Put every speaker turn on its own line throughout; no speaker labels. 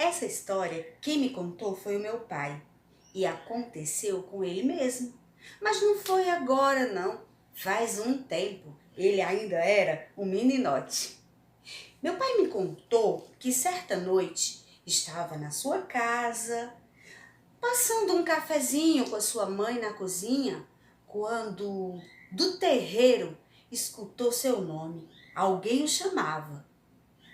Essa história, quem me contou foi o meu pai. E aconteceu com ele mesmo. Mas não foi agora, não. Faz um tempo. Ele ainda era um meninote. Meu pai me contou que certa noite estava na sua casa, passando um cafezinho com a sua mãe na cozinha, quando do terreiro escutou seu nome. Alguém o chamava.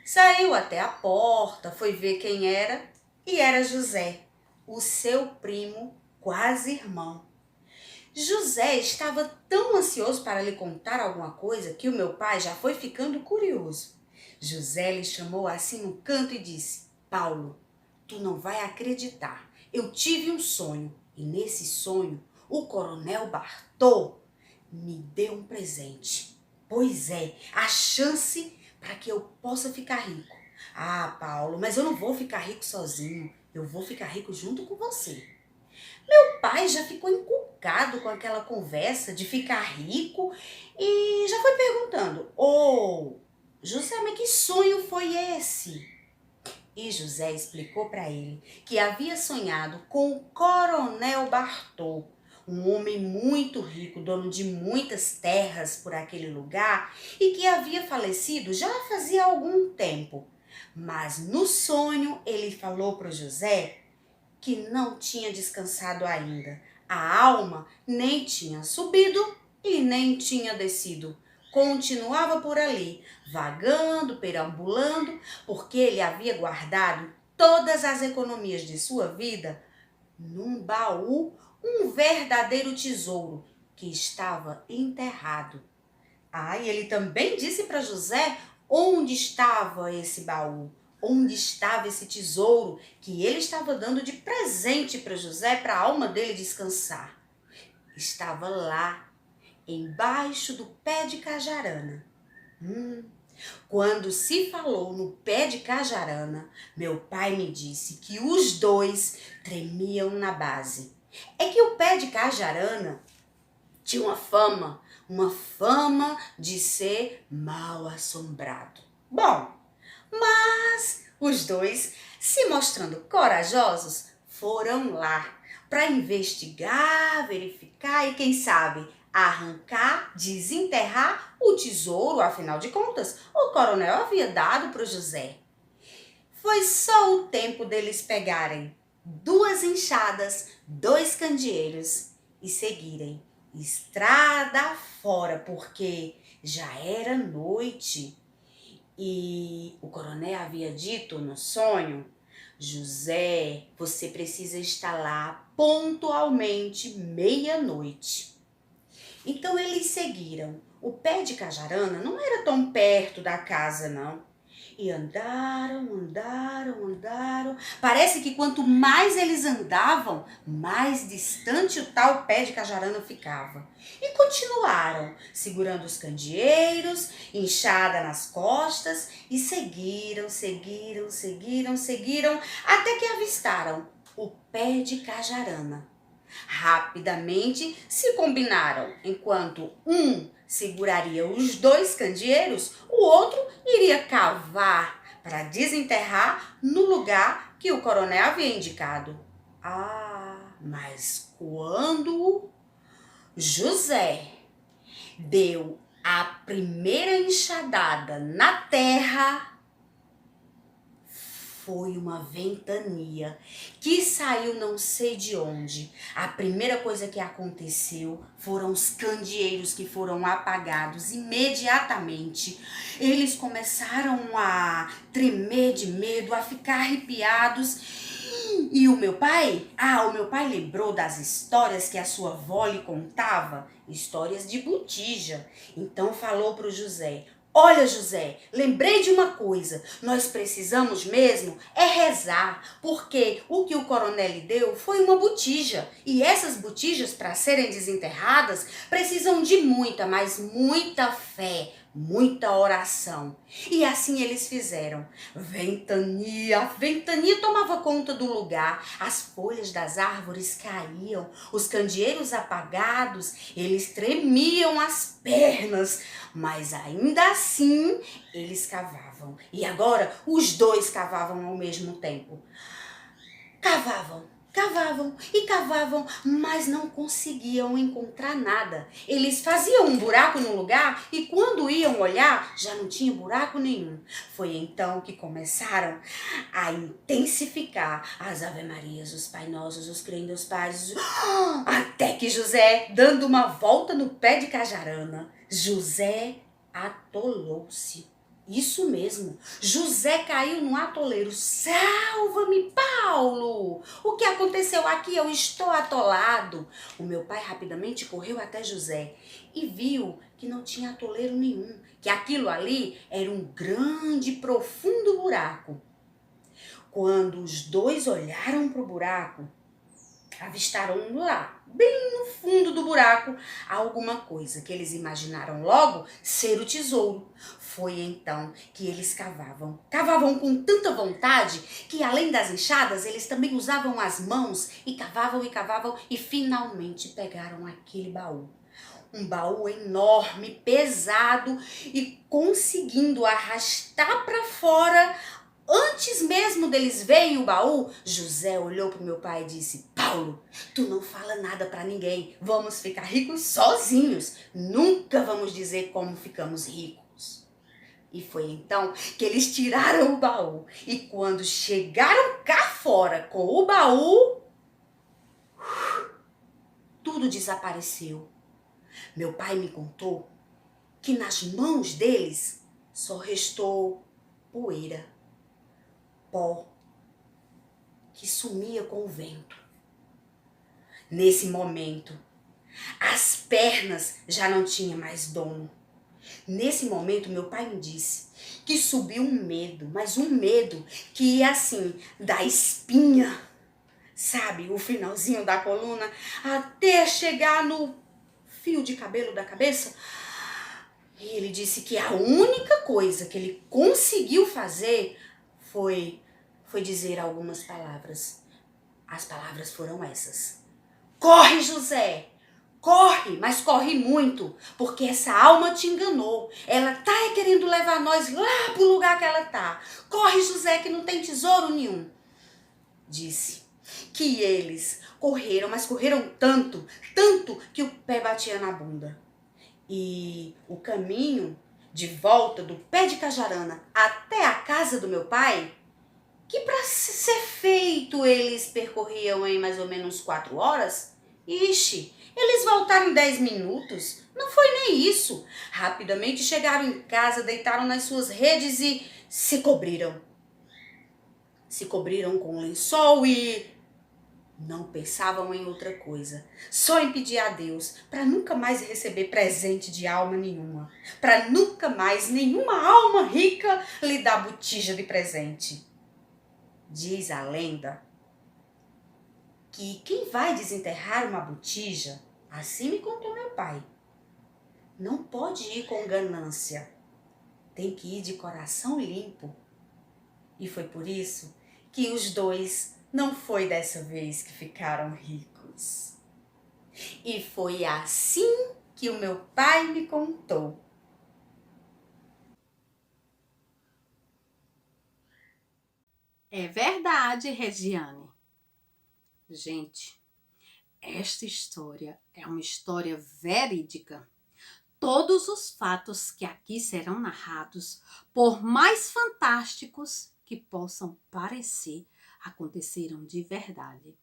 Saiu até a porta, foi ver quem era e era José, o seu primo, quase irmão. José estava tão ansioso para lhe contar alguma coisa que o meu pai já foi ficando curioso. José lhe chamou assim no canto e disse: Paulo, tu não vai acreditar. Eu tive um sonho e nesse sonho o coronel Bartô me deu um presente. Pois é, a chance para que eu possa ficar rico. Ah, Paulo, mas eu não vou ficar rico sozinho. Eu vou ficar rico junto com você. Meu pai já ficou encucado com aquela conversa de ficar rico e já foi perguntando: Ô, José, mas que sonho foi esse? E José explicou para ele que havia sonhado com o Coronel Bartô, um homem muito rico, dono de muitas terras por aquele lugar e que havia falecido já fazia algum tempo. Mas no sonho ele falou para o José que não tinha descansado ainda. A alma nem tinha subido e nem tinha descido. Continuava por ali, vagando, perambulando, porque ele havia guardado todas as economias de sua vida num baú, um verdadeiro tesouro que estava enterrado. Ah, e ele também disse para José onde estava esse baú, onde estava esse tesouro que ele estava dando de presente para José, para a alma dele descansar. Estava lá, embaixo do pé de cajarana. Quando se falou no pé de cajarana, meu pai me disse que os dois tremiam na base. É que o pé de cajarana tinha uma fama de ser mal assombrado. Bom, mas os dois, se mostrando corajosos, foram lá para investigar, verificar e, quem sabe, arrancar, desenterrar o tesouro. Afinal de contas, o coronel havia dado para o José. Foi só o tempo deles pegarem 2 enxadas, 2 candeeiros e seguirem estrada fora, porque já era noite. E o coronel havia dito no sonho: José, você precisa estar lá pontualmente meia-noite. Então eles seguiram. O pé de cajarana não era tão perto da casa, não. E andaram. Parece que quanto mais eles andavam, mais distante o tal pé de cajarana ficava. E continuaram, segurando os candeeiros, enxada nas costas, e seguiram, até que avistaram o pé de cajarana. Rapidamente se combinaram. Enquanto um seguraria os 2 candeeiros, o outro iria cavar para desenterrar no lugar que o coronel havia indicado. Ah, mas quando José deu a primeira enxadada na terra, foi uma ventania que saiu não sei de onde. A primeira coisa que aconteceu foram os candeeiros que foram apagados imediatamente. Eles começaram a tremer de medo, a ficar arrepiados. E o meu pai? O meu pai lembrou das histórias que a sua avó lhe contava, histórias de botija. Então falou para o José: Olha, José, lembrei de uma coisa, nós precisamos mesmo é rezar, porque o que o coronel lhe deu foi uma botija, e essas botijas, para serem desenterradas, precisam de muita, mas muita fé, muita oração. E assim eles fizeram. Ventania, ventania tomava conta do lugar, as folhas das árvores caíam, os candeeiros apagados, eles tremiam as pernas, mas ainda assim eles cavavam. E agora os dois cavavam ao mesmo tempo. Cavavam, cavavam e cavavam, mas não conseguiam encontrar nada. Eles faziam um buraco no lugar e quando iam olhar, já não tinha buraco nenhum. Foi então que começaram a intensificar as ave-marias, os Pai Nossos, os Creio em Deus Pai, até que José, dando uma volta no pé de cajarana, José atolou-se. Isso mesmo, José caiu no atoleiro. Salva-me, Paulo! O que aconteceu aqui? Eu estou atolado. O meu pai rapidamente correu até José e viu que não tinha atoleiro nenhum, que aquilo ali era um grande, profundo buraco. Quando os dois olharam para o buraco, avistaram lá, bem no fundo do buraco, alguma coisa que eles imaginaram logo ser o tesouro. Foi então que eles cavavam. Cavavam com tanta vontade que além das enxadas, eles também usavam as mãos e cavavam e finalmente pegaram aquele baú. Um baú enorme, pesado e conseguindo arrastar para fora. Antes mesmo deles verem o baú, José olhou para o meu pai e disse: Paulo, tu não fala nada para ninguém. Vamos ficar ricos sozinhos. Nunca vamos dizer como ficamos ricos. E foi então que eles tiraram o baú. E quando chegaram cá fora com o baú, tudo desapareceu. Meu pai me contou que nas mãos deles só restou poeira, pó, que sumia com o vento. Nesse momento, as pernas já não tinham mais dono. Nesse momento, meu pai me disse que subiu um medo, mas um medo que ia assim, da espinha, sabe, o finalzinho da coluna, até chegar no fio de cabelo da cabeça. E ele disse que a única coisa que ele conseguiu fazer foi dizer algumas palavras. As palavras foram essas: corre, José! Corre, mas corre muito, porque essa alma te enganou. Ela tá querendo levar nós lá pro lugar que ela tá. Corre, José, que não tem tesouro nenhum. Disse que eles correram, mas correram tanto que o pé batia na bunda. E o caminho de volta do pé de cajarana até a casa do meu pai, que para ser feito eles percorriam em mais ou menos 4 horas, ixi, eles voltaram em 10 minutos. Não foi nem isso. Rapidamente chegaram em casa, deitaram nas suas redes e se cobriram. Se cobriram com lençol e não pensavam em outra coisa. Só em pedir a Deus para nunca mais receber presente de alma nenhuma. Para nunca mais nenhuma alma rica lhe dar botija de presente. Diz a lenda que quem vai desenterrar uma botija, assim me contou meu pai, não pode ir com ganância, tem que ir de coração limpo. E foi por isso que os dois não foi dessa vez que ficaram ricos. E foi assim que o meu pai me contou.
É verdade, Regiane. Gente, esta história é uma história verídica. Todos os fatos que aqui serão narrados, por mais fantásticos que possam parecer, aconteceram de verdade.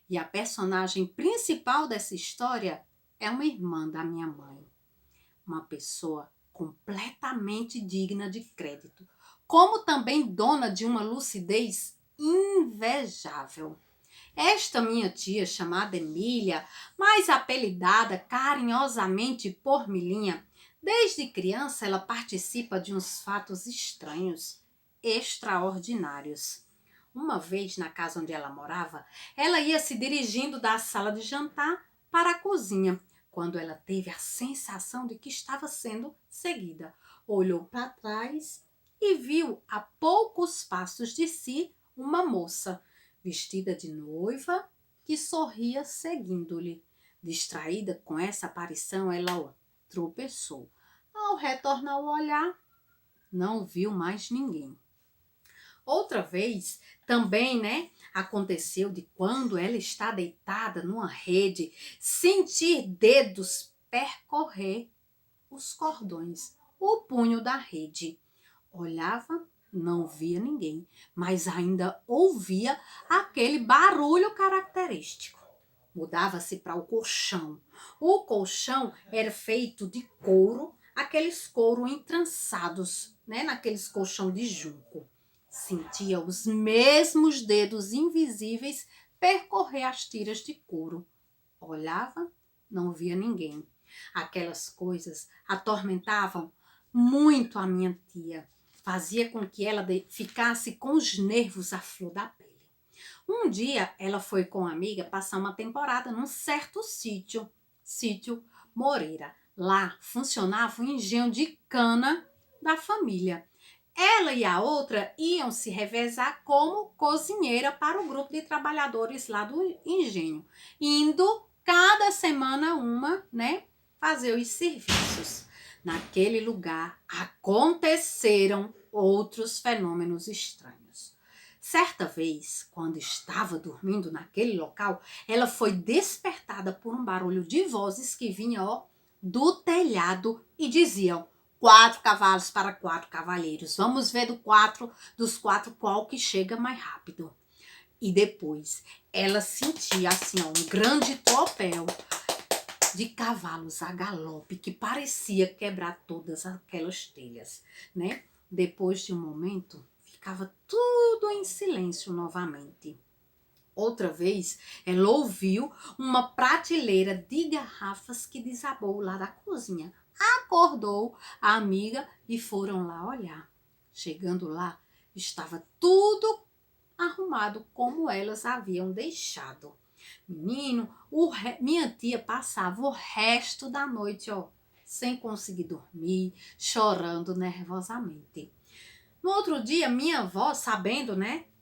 E a personagem principal dessa história é uma irmã da minha mãe. Uma pessoa completamente digna de crédito, como também dona de uma lucidez invejável. Esta minha tia, chamada Emília, mais apelidada carinhosamente por Milinha, desde criança ela participa de uns fatos estranhos, extraordinários. Uma vez, na casa onde ela morava, ela ia se dirigindo da sala de jantar para a cozinha, quando ela teve a sensação de que estava sendo seguida. Olhou para trás e viu a poucos passos de si uma moça vestida de noiva que sorria seguindo-lhe. Distraída com essa aparição, ela tropeçou. Ao retornar o olhar, não viu mais ninguém. Outra vez, também, aconteceu de quando ela está deitada numa rede, sentir dedos percorrer os cordões, o punho da rede. Olhava, não via ninguém, mas ainda ouvia aquele barulho característico. Mudava-se para o colchão. O colchão era feito de couro, aqueles couro entrançados, naqueles colchão de junco. Sentia os mesmos dedos invisíveis percorrer as tiras de couro. Olhava, não via ninguém. Aquelas coisas atormentavam muito a minha tia. Fazia com que ela ficasse com os nervos à flor da pele. Um dia, ela foi com uma amiga passar uma temporada num certo sítio Moreira. Lá funcionava o engenho de cana da família. Ela e a outra iam se revezar como cozinheira para o grupo de trabalhadores lá do engenho, indo cada semana uma, fazer os serviços. Naquele lugar aconteceram outros fenômenos estranhos. Certa vez, quando estava dormindo naquele local, ela foi despertada por um barulho de vozes que vinha, do telhado e diziam: 4 cavalos para 4 cavalheiros. Vamos ver dos quatro qual que chega mais rápido. E depois ela sentia assim, um grande tropel de cavalos a galope que parecia quebrar todas aquelas telhas, Depois de um momento, ficava tudo em silêncio novamente. Outra vez, ela ouviu uma prateleira de garrafas que desabou lá da cozinha. Acordou a amiga e foram lá olhar. Chegando lá, estava tudo arrumado como elas haviam deixado. Menino, minha tia passava o resto da noite, sem conseguir dormir, chorando nervosamente. No outro dia, minha avó, sabendo,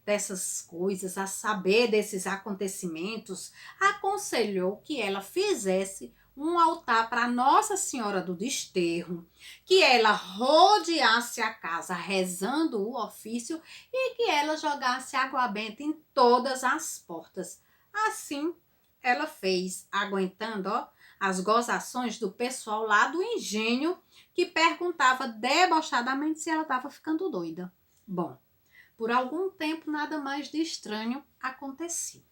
dessas coisas, a saber desses acontecimentos, aconselhou que ela fizesse um altar para Nossa Senhora do Desterro, que ela rodeasse a casa rezando o ofício e que ela jogasse água benta em todas as portas. Assim, ela fez, aguentando, as gozações do pessoal lá do engenho, que perguntava debochadamente se ela estava ficando doida. Bom, por algum tempo nada mais de estranho acontecia.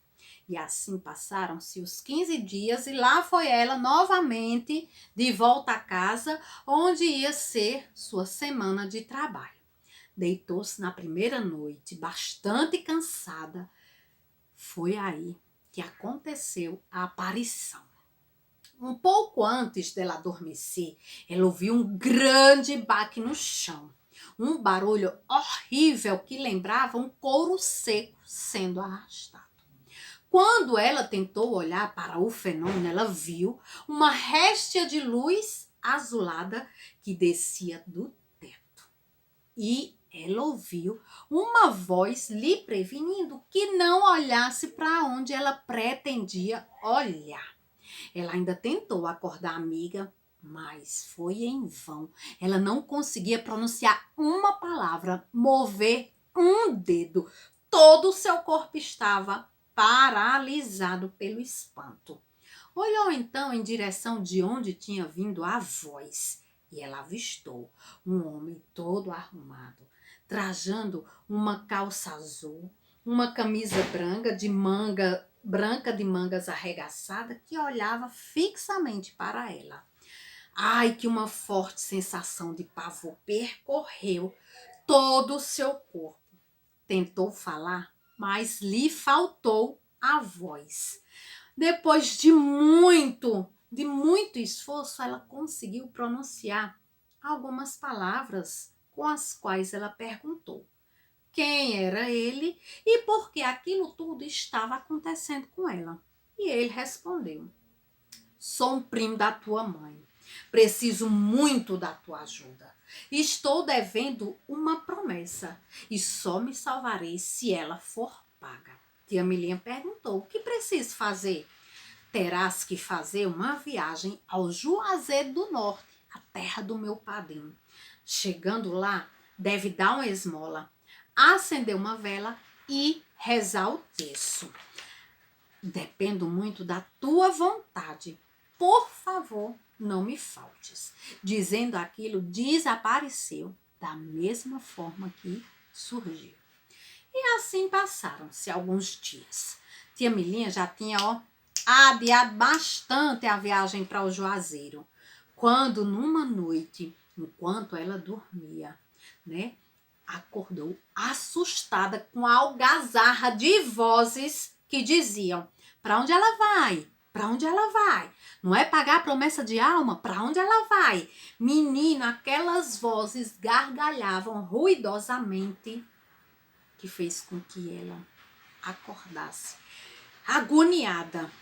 E assim passaram-se os 15 dias e lá foi ela novamente de volta à casa, onde ia ser sua semana de trabalho. Deitou-se na primeira noite, bastante cansada. Foi aí que aconteceu a aparição. Um pouco antes dela adormecer, ela ouviu um grande baque no chão. Um barulho horrível que lembrava um couro seco sendo arrastado. Quando ela tentou olhar para o fenômeno, ela viu uma réstia de luz azulada que descia do teto. E ela ouviu uma voz lhe prevenindo que não olhasse para onde ela pretendia olhar. Ela ainda tentou acordar a amiga, mas foi em vão. Ela não conseguia pronunciar uma palavra, mover um dedo. Todo o seu corpo estava paralisado pelo espanto. Olhou então em direção de onde tinha vindo a voz e ela avistou um homem todo arrumado, trajando uma calça azul, uma camisa branca de mangas arregaçada, que olhava fixamente para ela. Ai, que uma forte sensação de pavor percorreu todo o seu corpo. Tentou falar, mas lhe faltou a voz. Depois de muito esforço, ela conseguiu pronunciar algumas palavras com as quais ela perguntou quem era ele e por que aquilo tudo estava acontecendo com ela. E ele respondeu: Sou um primo da tua mãe. Preciso muito da tua ajuda. Estou devendo uma promessa e só me salvarei se ela for paga. Tia Milinha perguntou: o que preciso fazer? Terás que fazer uma viagem ao Juazeiro do Norte, a terra do meu padrinho. Chegando lá, deve dar uma esmola, acender uma vela e rezar o terço. Dependo muito da tua vontade. Por favor, não me faltes. Dizendo aquilo, desapareceu da mesma forma que surgiu. E assim passaram-se alguns dias. Tia Milinha já tinha, adiado bastante a viagem para o Juazeiro. Quando numa noite, enquanto ela dormia, acordou assustada com a algazarra de vozes que diziam: para onde ela vai? Para onde ela vai? Não é pagar a promessa de alma? Para onde ela vai? Menina, aquelas vozes gargalhavam ruidosamente, que fez com que ela acordasse agoniada.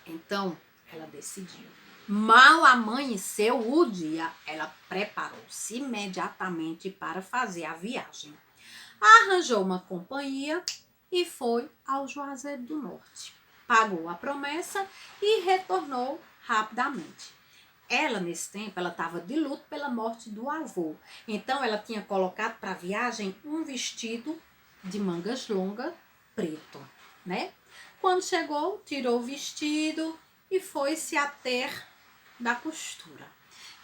Então, ela decidiu. Mal amanheceu o dia, ela preparou-se imediatamente para fazer a viagem. Arranjou uma companhia e foi ao Juazeiro do Norte. Pagou a promessa e retornou rapidamente. Ela, nesse tempo, ela estava de luto pela morte do avô. Então, ela tinha colocado para a viagem um vestido de mangas longas, preto, né? Quando chegou, tirou o vestido e foi-se ater da costura.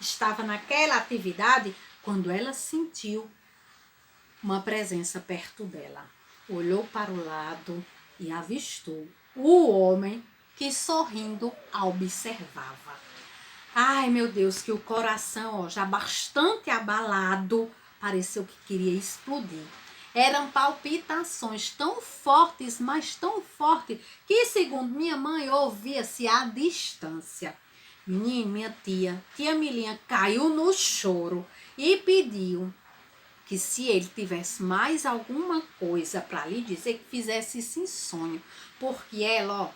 Estava naquela atividade quando ela sentiu uma presença perto dela. Olhou para o lado e avistou o homem que sorrindo a observava. Ai, meu Deus, que o coração, já bastante abalado, pareceu que queria explodir. Eram palpitações tão fortes, mas tão fortes, que, segundo minha mãe, ouvia-se à distância. Menina, minha tia Milinha, caiu no choro e pediu que, se ele tivesse mais alguma coisa para lhe dizer, que fizesse isso em sonho, porque ela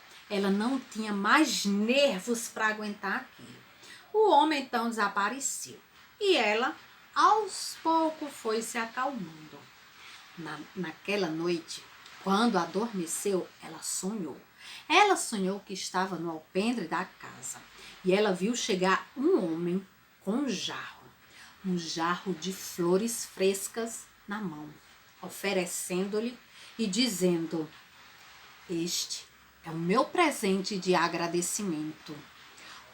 não tinha mais nervos para aguentar aquilo. O homem então desapareceu e ela, aos poucos, foi se acalmando. Naquela noite, quando adormeceu, ela sonhou. Ela sonhou que estava no alpendre da casa e ela viu chegar um homem com um jarro de flores frescas na mão, oferecendo-lhe e dizendo: este é o meu presente de agradecimento.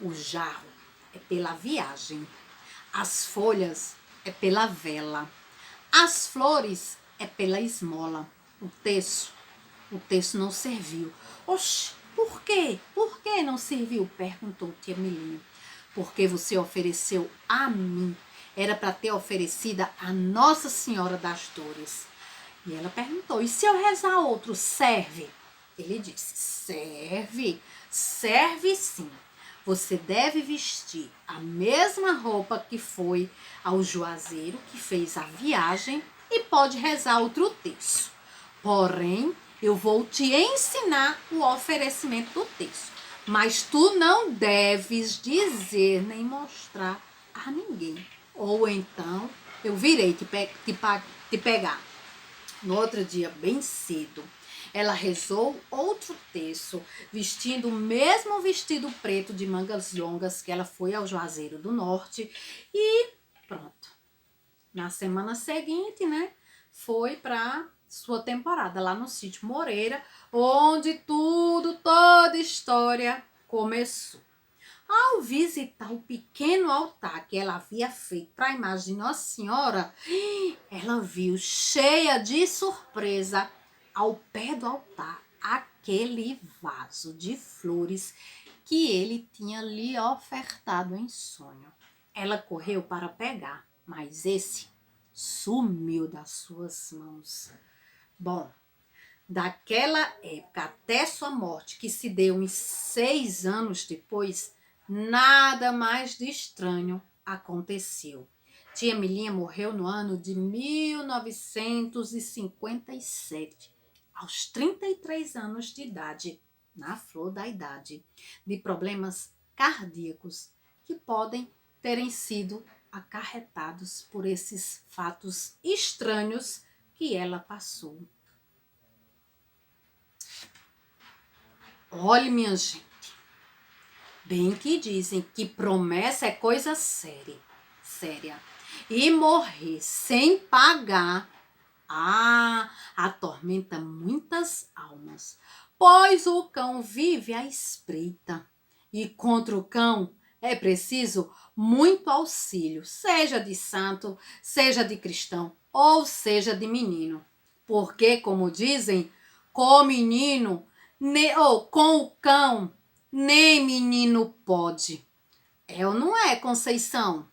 O jarro é pela viagem, as folhas é pela vela, as flores é pela esmola. O terço não serviu. Oxe, por quê? Por que não serviu? Perguntou tia Milinha. Porque você ofereceu a mim. Era para ter oferecida a Nossa Senhora das Dores. E ela perguntou: e se eu rezar outro, serve? Ele disse: serve, serve sim. Você deve vestir a mesma roupa que foi ao Juazeiro, que fez a viagem, e pode rezar outro terço. Porém, eu vou te ensinar o oferecimento do terço. Mas tu não deves dizer nem mostrar a ninguém. Ou então eu virei te pegar. No outro dia, bem cedo, ela rezou outro terço, vestindo o mesmo vestido preto de mangas longas que ela foi ao Juazeiro do Norte. E pronto. Na semana seguinte, foi para sua temporada lá no Sítio Moreira, onde toda história começou. Ao visitar o pequeno altar que ela havia feito para a imagem de Nossa Senhora, ela viu, cheia de surpresa, ao pé do altar, aquele vaso de flores que ele tinha lhe ofertado em sonho. Ela correu para pegar, mas esse sumiu das suas mãos. Bom, daquela época até sua morte, que se deu uns 6 anos depois, nada mais de estranho aconteceu. Tia Milinha morreu no ano de 1957, aos 33 anos de idade, na flor da idade, de problemas cardíacos que podem terem sido acarretados por esses fatos estranhos que ela passou. Olhe, minha gente, bem que dizem que promessa é coisa séria. E morrer sem pagar, atormenta muitas almas, pois o cão vive à espreita. E contra o cão é preciso muito auxílio, seja de santo, seja de cristão, ou seja de menino. Porque, como dizem, com o menino, ou com o cão, nem menino pode. É ou não é, Conceição?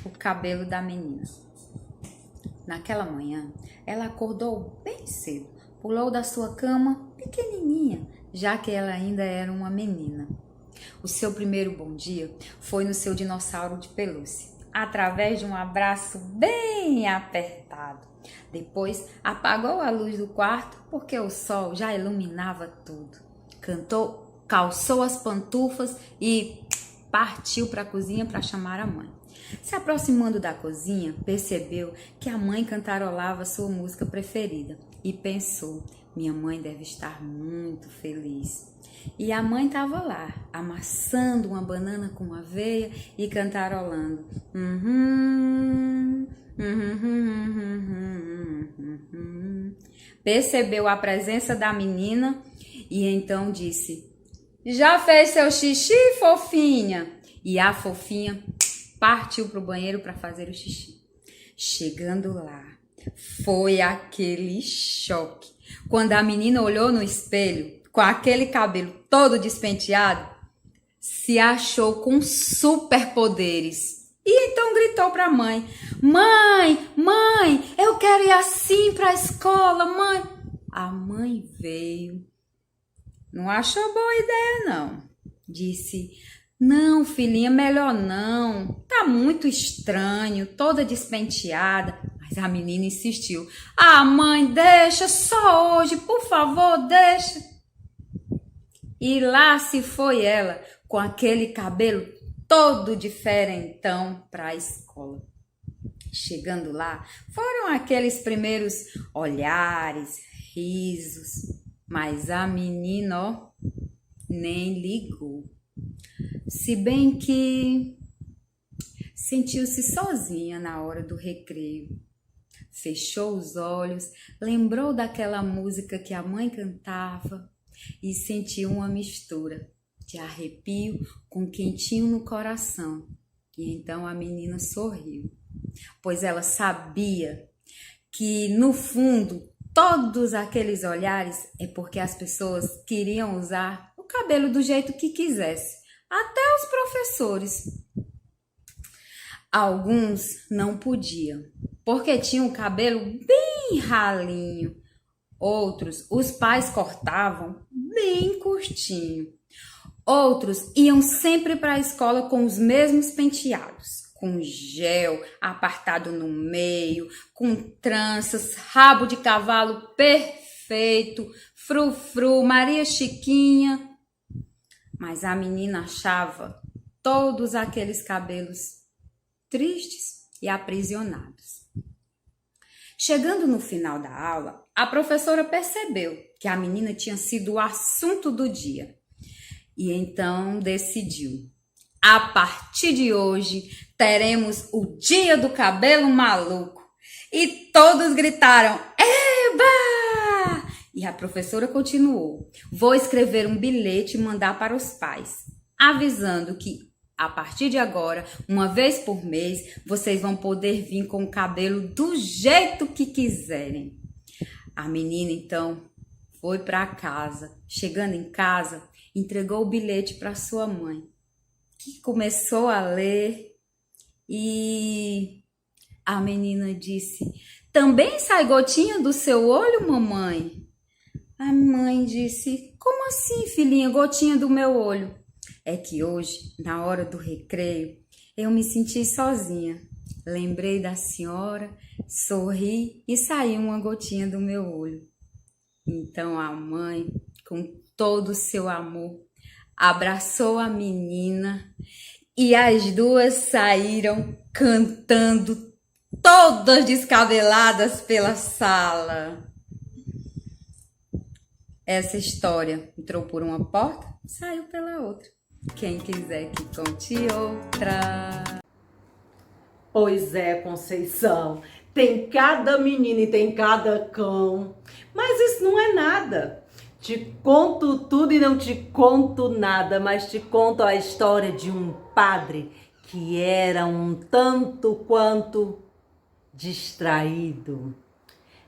O cabelo da menina. Naquela manhã, ela acordou bem cedo, pulou da sua cama pequenininha, já que ela ainda era uma menina. O seu primeiro bom dia foi no seu dinossauro de pelúcia, através de um abraço bem apertado. Depois, apagou a luz do quarto porque o sol já iluminava tudo. Cantou, calçou as pantufas e partiu para a cozinha para chamar a mãe. Se aproximando da cozinha, percebeu que a mãe cantarolava sua música preferida e pensou: minha mãe deve estar muito feliz. E a mãe estava lá, amassando uma banana com aveia e cantarolando. Percebeu a presença da menina e então disse: já fez seu xixi, fofinha? E a fofinha partiu para o banheiro para fazer o xixi. Chegando lá, foi aquele choque. Quando a menina olhou no espelho, com aquele cabelo todo despenteado, se achou com superpoderes. E então gritou para a mãe: mãe, eu quero ir assim para a escola, mãe. A mãe veio. Não achou boa ideia, não. Disse: não, filhinha, melhor não. Tá muito estranho, toda despenteada. Mas a menina insistiu: mãe, deixa, só hoje, por favor, deixa. E lá se foi ela, com aquele cabelo todo diferentão para a escola. Chegando lá, foram aqueles primeiros olhares, risos, mas a menina, nem ligou. Se bem que sentiu-se sozinha na hora do recreio. Fechou os olhos, lembrou daquela música que a mãe cantava e sentiu uma mistura de arrepio com quentinho no coração. E então a menina sorriu, pois ela sabia que no fundo todos aqueles olhares é porque as pessoas queriam usar o cabelo do jeito que quisesse. Até os professores. Alguns não podiam, porque tinham o cabelo bem ralinho. Outros, os pais cortavam bem curtinho. Outros iam sempre para a escola com os mesmos penteados, com gel apartado no meio, com tranças, rabo de cavalo perfeito, frufru, Maria Chiquinha. Mas a menina achava todos aqueles cabelos tristes e aprisionados. Chegando no final da aula, a professora percebeu que a menina tinha sido o assunto do dia. E então decidiu: a partir de hoje teremos o dia do cabelo maluco. E todos gritaram: eba! E a professora continuou: vou escrever um bilhete e mandar para os pais, avisando que a partir de agora, uma vez por mês, vocês vão poder vir com o cabelo do jeito que quiserem. A menina então foi para casa. Chegando em casa, entregou o bilhete para sua mãe, que começou a ler e a menina disse: também sai gotinha do seu olho, mamãe? A mãe disse: como assim, filhinha, gotinha do meu olho? É que hoje, na hora do recreio, eu me senti sozinha. Lembrei da senhora, sorri e saiu uma gotinha do meu olho. Então a mãe, com todo o seu amor, abraçou a menina e as duas saíram cantando, todas descabeladas pela sala. Essa história entrou por uma porta, saiu pela outra. Quem quiser que conte outra.
Pois é, Conceição, tem cada menina e tem cada cão, mas isso não é nada. Te conto tudo e não te conto nada, mas te conto a história de um padre que era um tanto quanto distraído.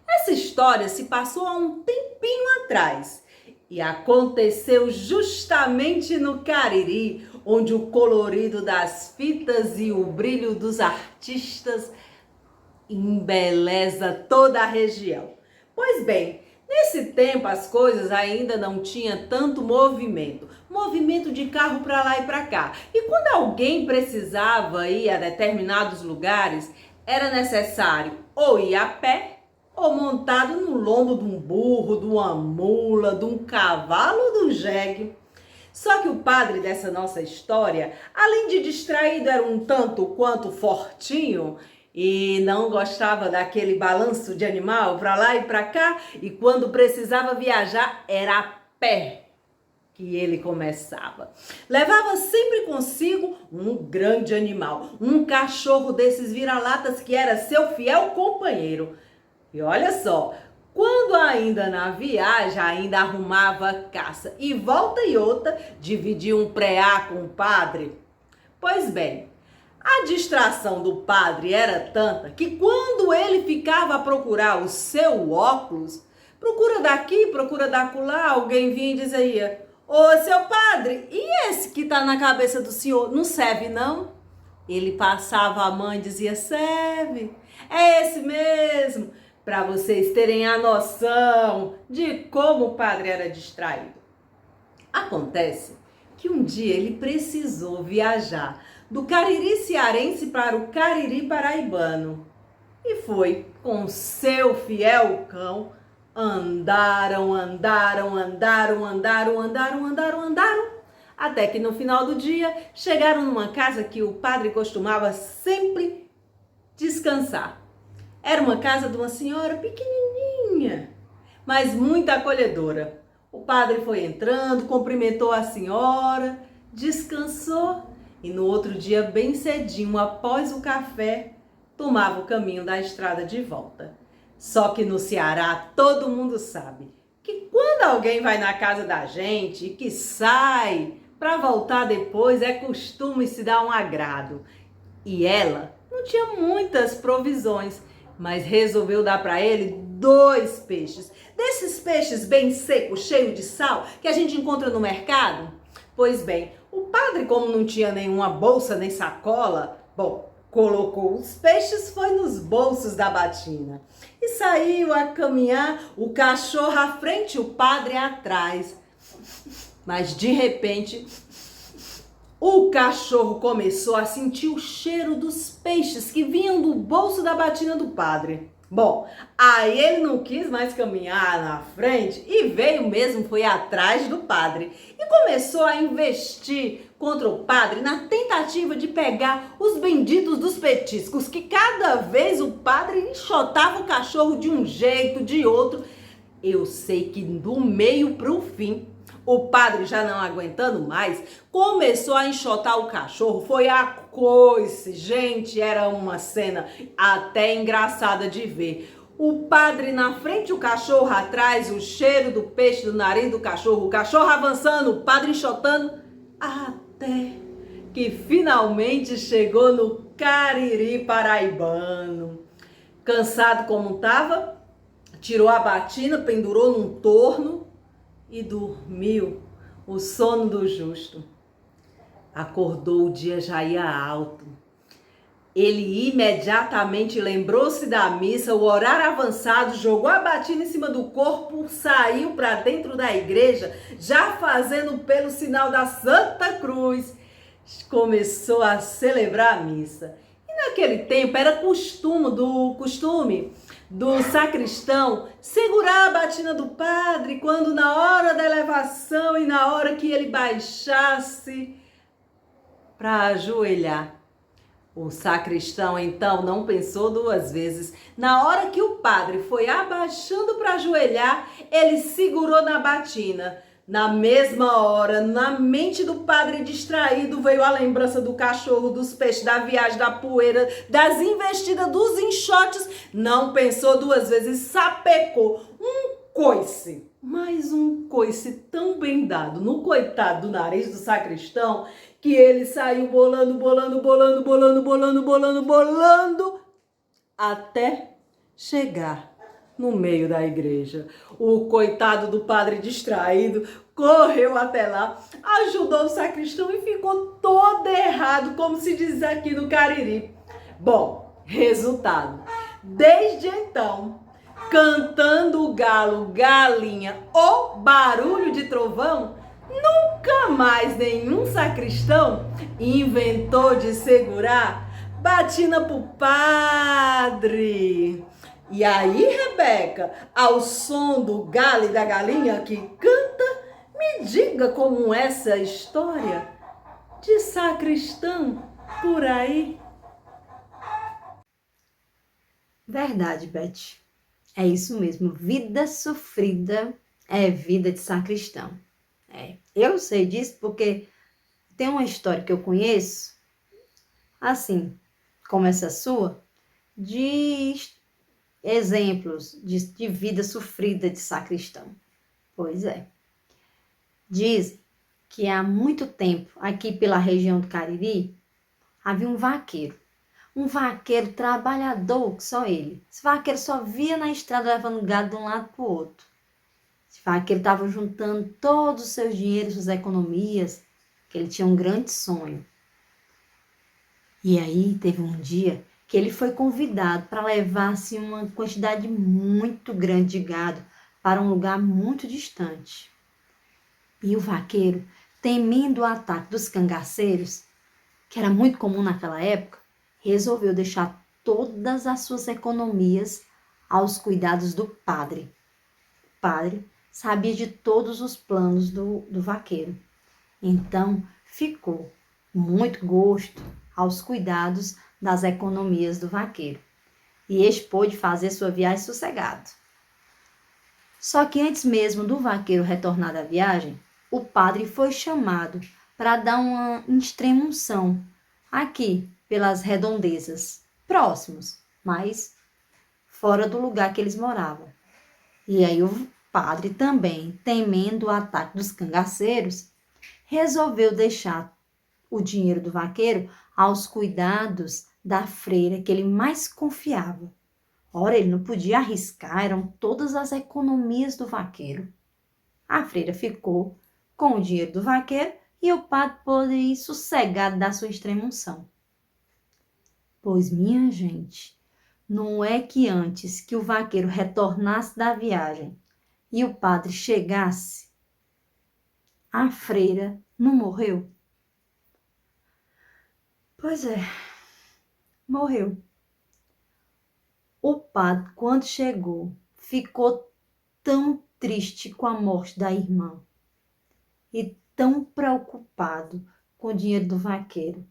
Essa história se passou há um tempinho atrás e aconteceu justamente no Cariri, onde o colorido das fitas e o brilho dos artistas embeleza toda a região. Pois bem, nesse tempo as coisas ainda não tinham tanto movimento de carro para lá e para cá. E quando alguém precisava ir a determinados lugares, era necessário ou ir a pé ou montado no lombo de um burro, de uma mula, de um cavalo ou de um jegue. Só que o padre dessa nossa história, além de distraído, era um tanto quanto fortinho e não gostava daquele balanço de animal para lá e para cá, e quando precisava viajar era a pé que ele começava. Levava sempre consigo um grande animal, um cachorro desses vira-latas que era seu fiel companheiro. E olha só, quando ainda na viagem, ainda arrumava caça e volta e outra, dividia um preá com o padre. Pois bem, a distração do padre era tanta que quando ele ficava a procurar o seu óculos, procura daqui, procura dacolá, alguém vinha e dizia: ô, seu padre, e esse que tá na cabeça do senhor, não serve não? Ele passava a mão e dizia: serve, é esse mesmo. Para vocês terem a noção de como o padre era distraído. Acontece que um dia ele precisou viajar do Cariri cearense para o Cariri paraibano. E foi com seu fiel cão. Andaram, até que no final do dia chegaram numa casa que o padre costumava sempre descansar. Era uma casa de uma senhora pequenininha, mas muito acolhedora. O padre foi entrando, cumprimentou a senhora, descansou e no outro dia, bem cedinho, após o café, tomava o caminho da estrada de volta. Só que no Ceará todo mundo sabe que quando alguém vai na casa da gente e que sai para voltar depois, é costume se dar um agrado. E ela não tinha muitas provisões, mas resolveu dar para ele 2 peixes. Desses peixes bem secos, cheios de sal, que a gente encontra no mercado. Pois bem, o padre, como não tinha nenhuma bolsa nem sacola, colocou os peixes, foi nos bolsos da batina. E saiu a caminhar, o cachorro à frente e o padre atrás. Mas de repente, o cachorro começou a sentir o cheiro dos peixes que vinham do bolso da batina do padre. Bom, aí ele não quis mais caminhar na frente e veio mesmo, foi atrás do padre. E começou a investir contra o padre na tentativa de pegar os benditos dos petiscos, que cada vez o padre enxotava o cachorro de um jeito, de outro. Eu sei que do meio pro fim, o padre, já não aguentando mais, começou a enxotar o cachorro. Foi a coice. Gente, era uma cena até engraçada de ver. O padre na frente, o cachorro atrás, o cheiro do peixe do nariz do cachorro, o cachorro avançando, o padre enxotando, até que finalmente chegou no Cariri paraibano. Cansado como estava, tirou a batina, pendurou num torno e dormiu o sono do justo. Acordou, o dia já ia alto. Ele imediatamente lembrou-se da missa, o horário avançado, jogou a batina em cima do corpo, saiu para dentro da igreja, já fazendo pelo sinal da Santa Cruz. Começou a celebrar a missa. E Naquele tempo era costume do sacristão segurar a batina do padre quando na hora da elevação e na hora que ele baixasse para ajoelhar. O sacristão então não pensou duas vezes. Na hora que o padre foi abaixando para ajoelhar, ele segurou na batina. Na mesma hora, na mente do padre distraído, veio a lembrança do cachorro, dos peixes, da viagem, da poeira, das investidas, dos enxotes. Não pensou duas vezes, sapecou um coice. Mas um coice tão bem dado no coitado do nariz do sacristão, que ele saiu bolando, até chegar no meio da igreja. O coitado do padre distraído correu até lá, ajudou o sacristão e ficou todo errado, como se diz aqui no Cariri. Bom, resultado. Desde então, cantando o galo, galinha ou barulho de trovão, nunca mais nenhum sacristão inventou de segurar batina pro padre. E aí, Rebeca, ao som do galo e da galinha que canta, me diga como é essa história de sacristão por aí.
Verdade, Beth. É isso mesmo. Vida sofrida é vida de sacristão. Eu sei disso porque tem uma história que eu conheço, assim como essa sua, de exemplos de vida sofrida de sacristão. Pois é. Diz que há muito tempo, aqui pela região do Cariri, havia um vaqueiro trabalhador, que só ele. Esse vaqueiro só via na estrada levando gado de um lado para o outro. Esse vaqueiro estava juntando todos os seus dinheiros, suas economias, que ele tinha um grande sonho. E aí teve um dia que ele foi convidado para levar assim, uma quantidade muito grande de gado para um lugar muito distante. E o vaqueiro, temendo o ataque dos cangaceiros, que era muito comum naquela época, resolveu deixar todas as suas economias aos cuidados do padre. O padre sabia de todos os planos do vaqueiro. Então, ficou muito gosto aos cuidados das economias do vaqueiro. E este pôde fazer sua viagem sossegado. Só que antes mesmo do vaqueiro retornar da viagem, o padre foi chamado para dar uma extrema-unção aqui pelas redondezas, próximos, mas fora do lugar que eles moravam. E aí o padre também, temendo o ataque dos cangaceiros, resolveu deixar o dinheiro do vaqueiro aos cuidados da freira que ele mais confiava. Ora, ele não podia arriscar, eram todas as economias do vaqueiro. A freira ficou com o dinheiro do vaqueiro e o padre pôde ir sossegado da sua extrema-unção. Pois, minha gente, não é que antes que o vaqueiro retornasse da viagem e o padre chegasse, a freira não morreu? Pois é, morreu. O padre, quando chegou, ficou tão triste com a morte da irmã e tão preocupado com o dinheiro do vaqueiro,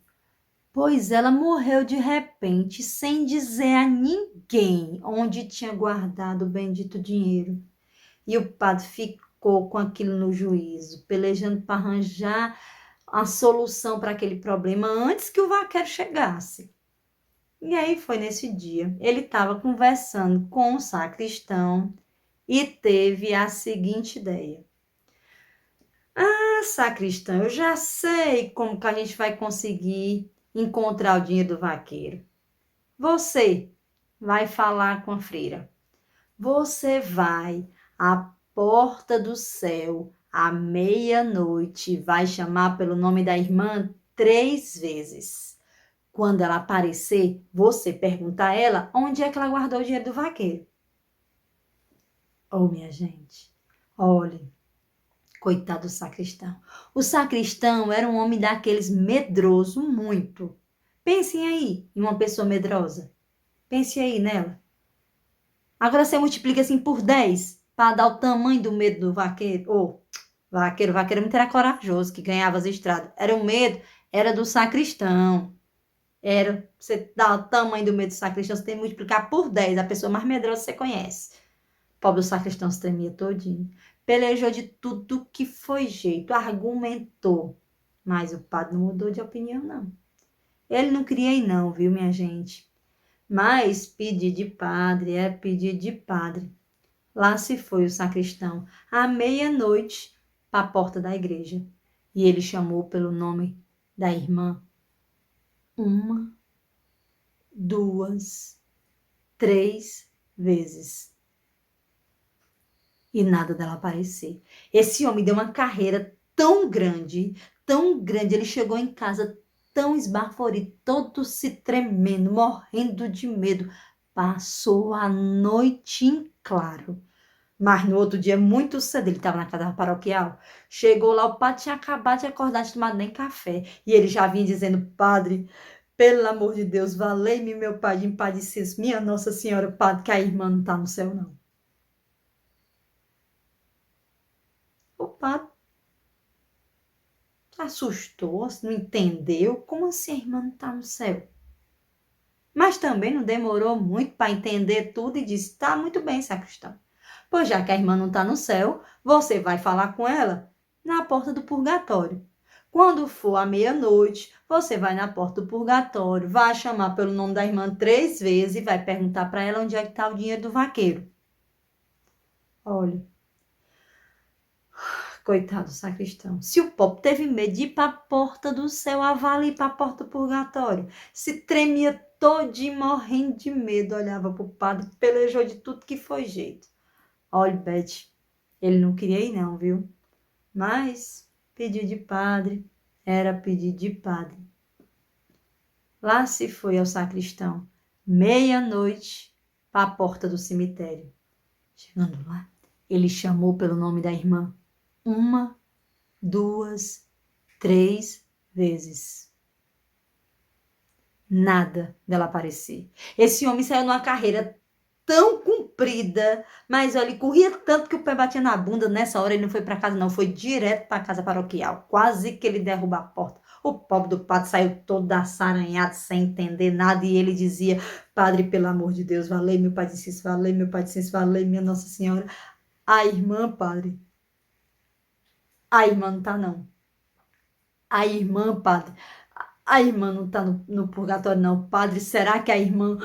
pois ela morreu de repente, sem dizer a ninguém onde tinha guardado o bendito dinheiro. E o padre ficou com aquilo no juízo, pelejando para arranjar a solução para aquele problema antes que o vaqueiro chegasse. E aí foi nesse dia, ele estava conversando com o sacristão e teve a seguinte ideia. Ah, sacristão, eu já sei como que a gente vai conseguir encontrar o dinheiro do vaqueiro. Você vai falar com a freira. Você vai à porta do céu à meia-noite, vai chamar pelo nome da irmã 3 vezes. Quando ela aparecer, você pergunta a ela onde é que ela guardou o dinheiro do vaqueiro. Oh, minha gente, olhem, coitado do sacristão. O sacristão era um homem daqueles medroso muito. Pensem aí em uma pessoa medrosa. Pense aí nela. Agora você multiplica assim por 10 para dar o tamanho do medo do vaqueiro. Vaqueiro muito era corajoso, que ganhava as estradas. Era o medo, era do sacristão. Era, você dá o tamanho do medo do sacristão, você tem que multiplicar por 10. A pessoa mais medrosa você conhece. O pobre do sacristão se tremia todinho. Pelejou de tudo que foi jeito, argumentou. Mas o padre não mudou de opinião, não. Ele não queria ir não, viu, minha gente? Mas pedir de padre é pedir de padre. Lá se foi o sacristão, à meia-noite, para a porta da igreja. E ele chamou pelo nome da irmã. 1, 2, 3 vezes. E nada dela aparecer. Esse homem deu uma carreira tão grande, ele chegou em casa tão esbaforido, todo se tremendo, morrendo de medo. Passou a noite em claro. Mas no outro dia, muito cedo, ele estava na casa paroquial. Chegou lá, o padre tinha acabado de acordar, de tomar nem café. E ele já vinha dizendo, padre, pelo amor de Deus, valei-me meu pai de empadecidos. Minha Nossa Senhora, padre, que a irmã não está no céu, não. O padre assustou, não entendeu. Como assim a irmã não está no céu? Mas também não demorou muito para entender tudo e disse, tá muito bem, sacristão. Pois já que a irmã não está no céu, você vai falar com ela na porta do purgatório. Quando for à meia-noite, você vai na porta do purgatório, vai chamar pelo nome da irmã 3 vezes e vai perguntar para ela onde é que está o dinheiro do vaqueiro. Olha, coitado do sacristão. Se o pobre teve medo de ir para a porta do céu, avalie para a porta do purgatório. Se tremia todinho, morrendo de medo, olhava para o padre, pelejou de tudo que foi jeito. Olha, Beth, ele não queria ir não, viu? Mas pedido de padre, era pedido de padre. Lá se foi ao sacristão, meia-noite, para a porta do cemitério. Chegando lá, ele chamou pelo nome da irmã 1, 2, 3 vezes. Nada dela aparecer. Esse homem saiu numa carreira tão comprida, mas olha, ele corria tanto que o pé batia na bunda. Nessa hora ele não foi para casa não, foi direto para a casa paroquial. Quase que ele derruba a porta. O pobre do padre saiu todo assaranhado, sem entender nada, e ele dizia, padre, pelo amor de Deus, valei meu pai de Cícero, valei meu pai de Cícero, valei minha Nossa Senhora. A irmã, padre, a irmã não tá não. A irmã, padre, a irmã não tá no purgatório não. Padre, será que a irmã...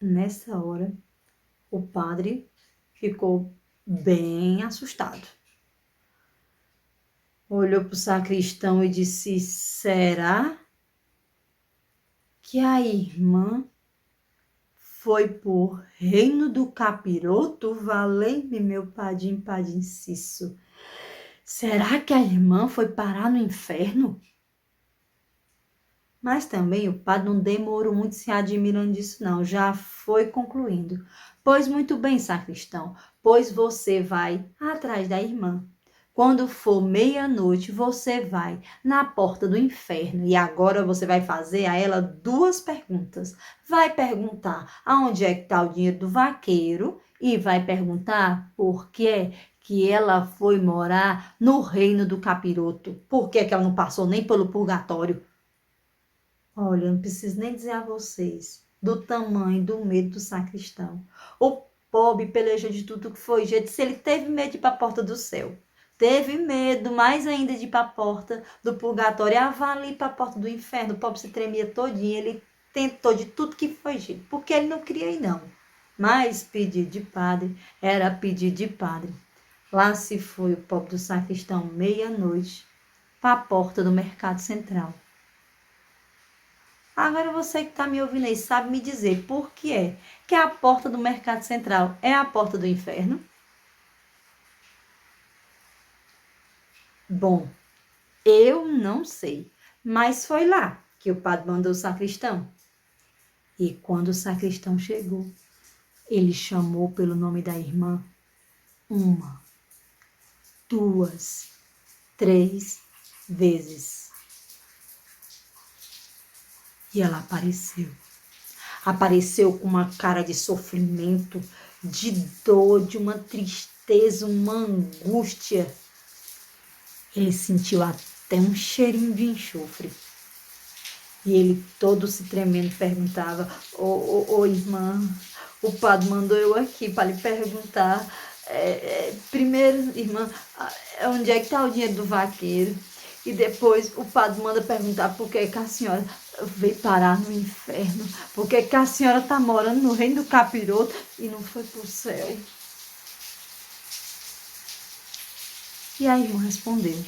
Nessa hora, o padre ficou bem assustado. Olhou para o sacristão e disse, será que a irmã foi por reino do capiroto? Valei-me meu padim Cisso. Será que a irmã foi parar no inferno? Mas também o padre não demorou muito se admirando disso não, já foi concluindo. Pois muito bem, sacristão, pois você vai atrás da irmã. Quando for meia-noite, você vai na porta do inferno e agora você vai fazer a ela 2 perguntas. Vai perguntar aonde é que está o dinheiro do vaqueiro e vai perguntar por que ela foi morar no reino do capiroto. Por que ela não passou nem pelo purgatório? Olha, eu não preciso nem dizer a vocês do tamanho do medo do sacristão. O pobre pelejou de tudo que foi jeito. Se ele teve medo de ir para a porta do céu, teve medo mais ainda de ir para a porta do purgatório, avalie para a porta do inferno. O pobre se tremia todinho, ele tentou de tudo que foi jeito, porque ele não queria ir não. Mas pedir de padre era pedir de padre. Lá se foi o pobre do sacristão meia-noite para a porta do mercado central. Agora você que está me ouvindo aí sabe me dizer por que é que a porta do mercado central é a porta do inferno? Bom, eu não sei, mas foi lá que o padre mandou o sacristão. E quando o sacristão chegou, ele chamou pelo nome da irmã 1, 2, 3 vezes. E ela apareceu. Apareceu com uma cara de sofrimento, de dor, de uma tristeza, uma angústia. Ele sentiu até um cheirinho de enxofre. E ele, todo se tremendo, perguntava: ô irmã, o padre mandou eu aqui para lhe perguntar. Primeiro, irmã, onde é que está o dinheiro do vaqueiro? E depois o padre manda perguntar por que a senhora veio parar no inferno, por que a senhora está morando no reino do capiroto e não foi para o céu. E a irmã respondeu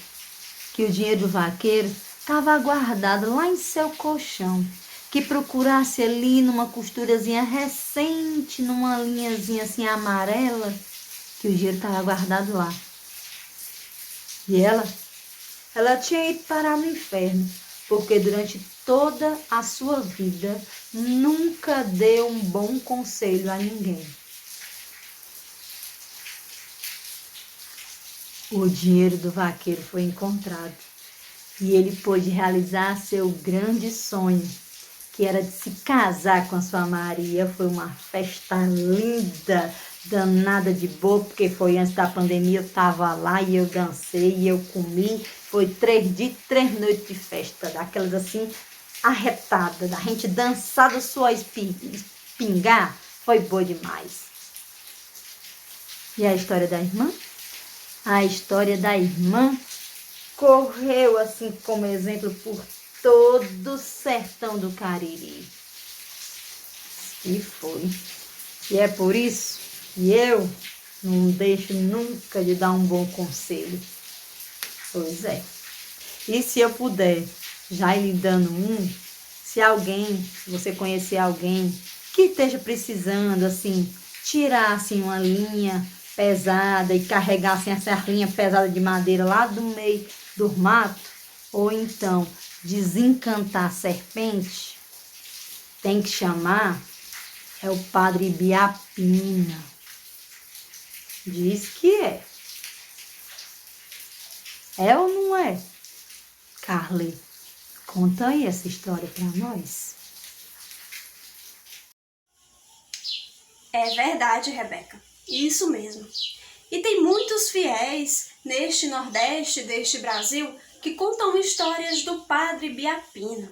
que o dinheiro do vaqueiro estava guardado lá em seu colchão, que procurasse ali numa costurazinha recente, numa linhazinha assim amarela, que o dinheiro estava guardado lá. E ela tinha ido parar no inferno, porque durante toda a sua vida nunca deu um bom conselho a ninguém. O dinheiro do vaqueiro foi encontrado e ele pôde realizar seu grande sonho, que era de se casar com a sua Maria. Foi uma festa linda, danada de boa, porque foi antes da pandemia, eu estava lá e eu dancei e eu comi. Foi 3 dias, 3 noites de festa, daquelas assim, arretada, da gente dançar do suor espingar, foi boa demais. E a história da irmã? A história da irmã correu assim como exemplo por todo o sertão do Cariri. E foi. E é por isso que eu não deixo nunca de dar um bom conselho. Pois é. E se eu puder, já ir lhe dando se você conhecer alguém que esteja precisando, assim, tirar assim, uma linha pesada e carregar assim, essa linha pesada de madeira lá do meio do mato, ou então desencantar a serpente, tem que chamar o Padre Biapina. Diz que é. É ou não é? Carly, conta aí essa história para nós.
É verdade, Rebeca. Isso mesmo. E tem muitos fiéis neste Nordeste deste Brasil que contam histórias do Padre Biapina.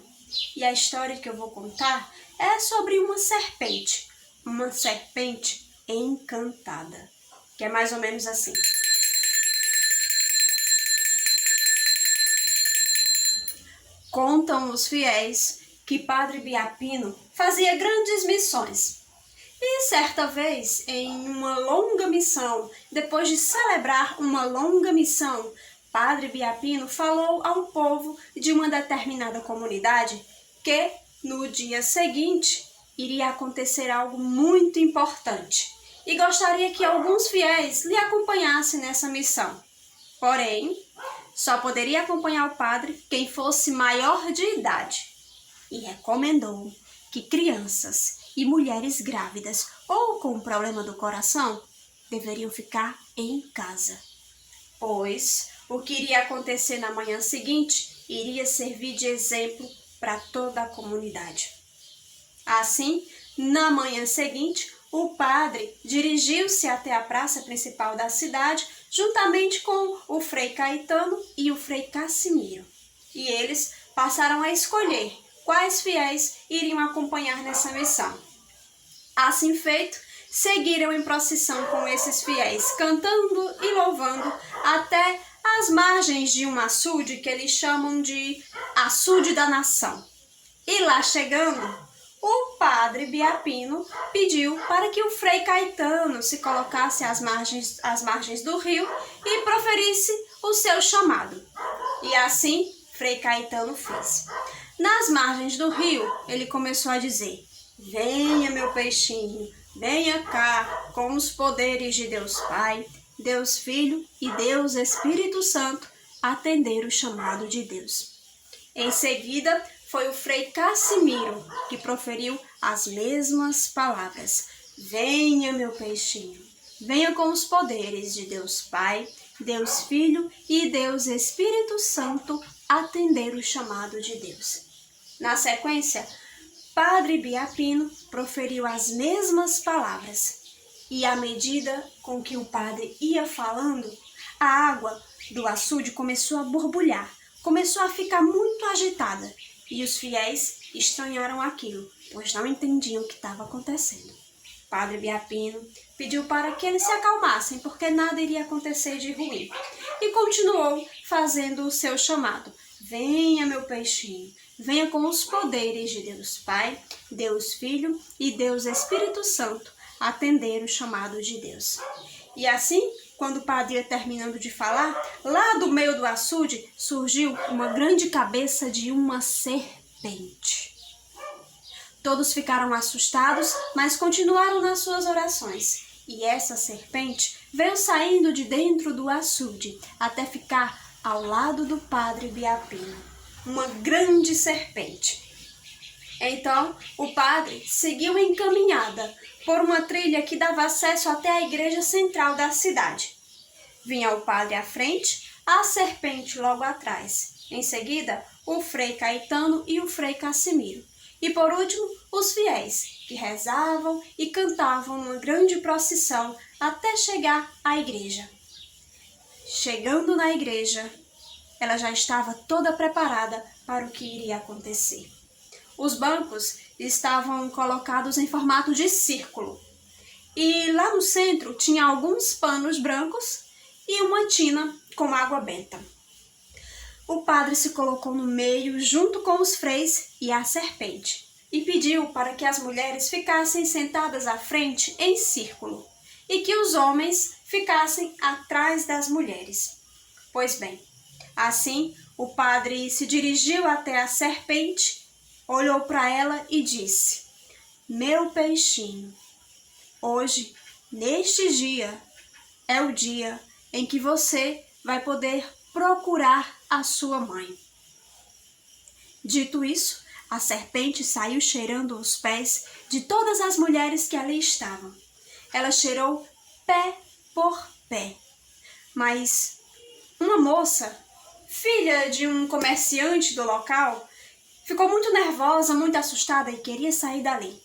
E a história que eu vou contar é sobre uma serpente encantada, que é mais ou menos assim. Contam os fiéis que Padre Biapino fazia grandes missões. E certa vez, em uma longa missão, depois de celebrar uma longa missão, Padre Biapino falou ao povo de uma determinada comunidade que, no dia seguinte, iria acontecer algo muito importante e gostaria que alguns fiéis lhe acompanhassem nessa missão. Porém, só poderia acompanhar o padre quem fosse maior de idade e recomendou que crianças e mulheres grávidas ou com problema do coração deveriam ficar em casa, pois o que iria acontecer na manhã seguinte iria servir de exemplo para toda a comunidade. Assim, na manhã seguinte, o padre dirigiu-se até a praça principal da cidade, juntamente com o Frei Caetano e o Frei Cassimiro. E eles passaram a escolher quais fiéis iriam acompanhar nessa missão. Assim feito, seguiram em procissão com esses fiéis, cantando e louvando até as margens de um açude que eles chamam de Açude da Nação. E lá chegando, o Padre Biapino pediu para que o Frei Caetano se colocasse às margens do rio e proferisse o seu chamado. E assim, Frei Caetano fez. Nas margens do rio, ele começou a dizer: venha, meu peixinho, venha cá com os poderes de Deus Pai, Deus Filho e Deus Espírito Santo atender o chamado de Deus. Em seguida, foi o Frei Cassimiro que proferiu as mesmas palavras: venha, meu peixinho, venha com os poderes de Deus Pai, Deus Filho e Deus Espírito Santo atender o chamado de Deus. Na sequência, Padre Biapino proferiu as mesmas palavras e, à medida com que o padre ia falando, a água do açude começou a borbulhar, começou a ficar muito agitada e os fiéis estranharam aquilo, pois não entendiam o que estava acontecendo. Padre Biapino pediu para que eles se acalmassem, porque nada iria acontecer de ruim, e continuou fazendo o seu chamado. Venha, meu peixinho, venha com os poderes de Deus Pai, Deus Filho e Deus Espírito Santo atender o chamado de Deus. E assim, quando o padre ia terminando de falar, lá do meio do açude surgiu uma grande cabeça de uma serpente. Todos ficaram assustados, mas continuaram nas suas orações. E essa serpente veio saindo de dentro do açude até ficar ao lado do padre Biapino. Uma grande serpente. Então, o padre seguiu encaminhada por uma trilha que dava acesso até a igreja central da cidade. Vinha o padre à frente, a serpente logo atrás. Em seguida, o frei Caetano e o frei Cassimiro. E por último, os fiéis, que rezavam e cantavam numa grande procissão até chegar à igreja. Chegando na igreja, ela já estava toda preparada para o que iria acontecer. Os bancos estavam colocados em formato de círculo. E lá no centro tinha alguns panos brancos e uma tina com água benta. O padre se colocou no meio junto com os freis e a serpente e pediu para que as mulheres ficassem sentadas à frente em círculo e que os homens ficassem atrás das mulheres. Pois bem, assim o padre se dirigiu até a serpente, olhou para ela e disse: meu peixinho, hoje, neste dia, é o dia em que você vai poder procurar a sua mãe. Dito isso, a serpente saiu cheirando os pés de todas as mulheres que ali estavam. Ela cheirou pé por pé. Mas uma moça, filha de um comerciante do local, ficou muito nervosa, muito assustada e queria sair dali.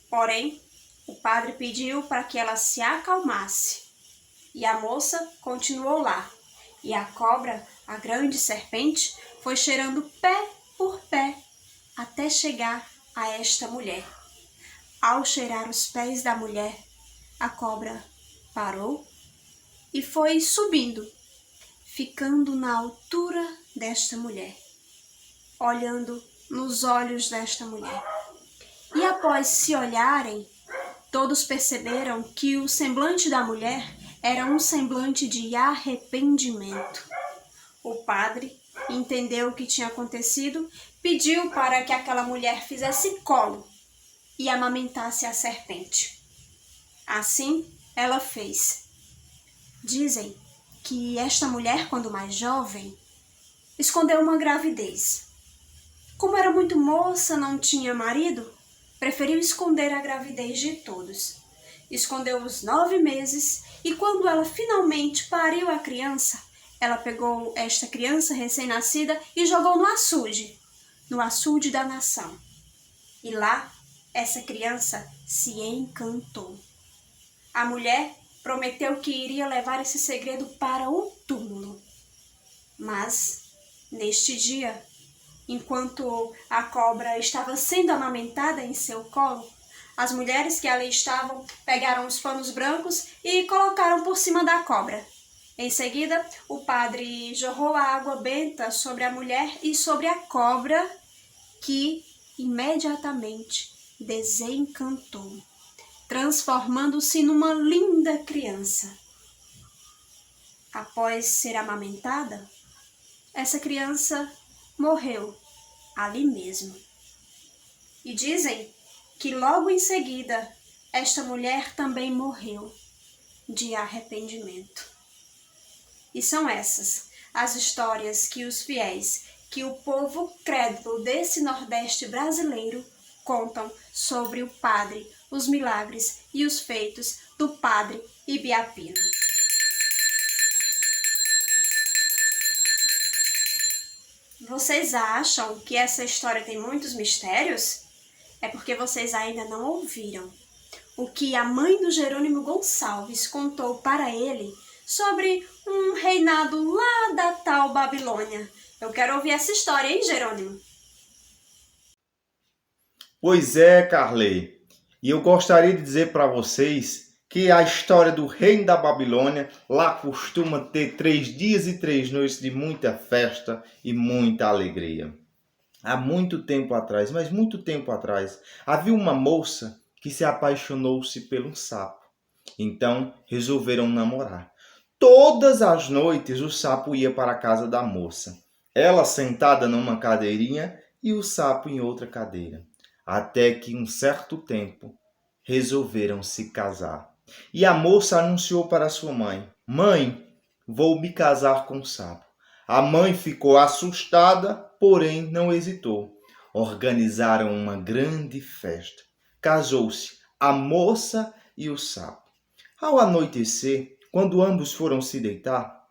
Porém, o padre pediu para que ela se acalmasse. E a moça continuou lá. E a cobra, a grande serpente, foi cheirando pé por pé até chegar a esta mulher. Ao cheirar os pés da mulher, a cobra parou e foi subindo, ficando na altura desta mulher, olhando nos olhos desta mulher. E após se olharem, todos perceberam que o semblante da mulher era um semblante de arrependimento. O padre entendeu o que tinha acontecido, pediu para que aquela mulher fizesse colo e amamentasse a serpente. Assim, ela fez. Dizem que esta mulher, quando mais jovem, escondeu uma gravidez. Como era muito moça, não tinha marido, preferiu esconder a gravidez de todos. Escondeu os 9 meses e quando ela finalmente pariu a criança, ela pegou esta criança recém-nascida e jogou no açude da nação. E lá, essa criança se encantou. A mulher prometeu que iria levar esse segredo para o túmulo. Mas, neste dia, enquanto a cobra estava sendo amamentada em seu colo, as mulheres que ali estavam pegaram os panos brancos e colocaram por cima da cobra. Em seguida, o padre jorrou a água benta sobre a mulher e sobre a cobra, que imediatamente desencantou, transformando-se numa linda criança. Após ser amamentada, essa criança morreu ali mesmo. E dizem que logo em seguida, esta mulher também morreu de arrependimento. E são essas as histórias que os fiéis, que o povo crédulo desse Nordeste brasileiro contam sobre o padre, os milagres e os feitos do padre e Biapino. Vocês acham que essa história tem muitos mistérios? É porque vocês ainda não ouviram o que a mãe do Jerônimo Gonçalves contou para ele sobre um reinado lá da tal Babilônia. Eu quero ouvir essa história, hein, Jerônimo?
Pois é, Carley. E eu gostaria de dizer para vocês que a história do reino da Babilônia lá costuma ter 3 dias e 3 noites de muita festa e muita alegria. Há muito tempo atrás, mas muito tempo atrás, havia uma moça que se apaixonou-se por um sapo. Então resolveram namorar. Todas as noites o sapo ia para a casa da moça. Ela sentada numa cadeirinha e o sapo em outra cadeira. Até que um certo tempo resolveram se casar. E a moça anunciou para sua mãe: Mãe, vou me casar com o sapo. A mãe ficou assustada, porém não hesitou. Organizaram uma grande festa. Casou-se a moça e o sapo. Ao anoitecer, quando ambos foram se deitar,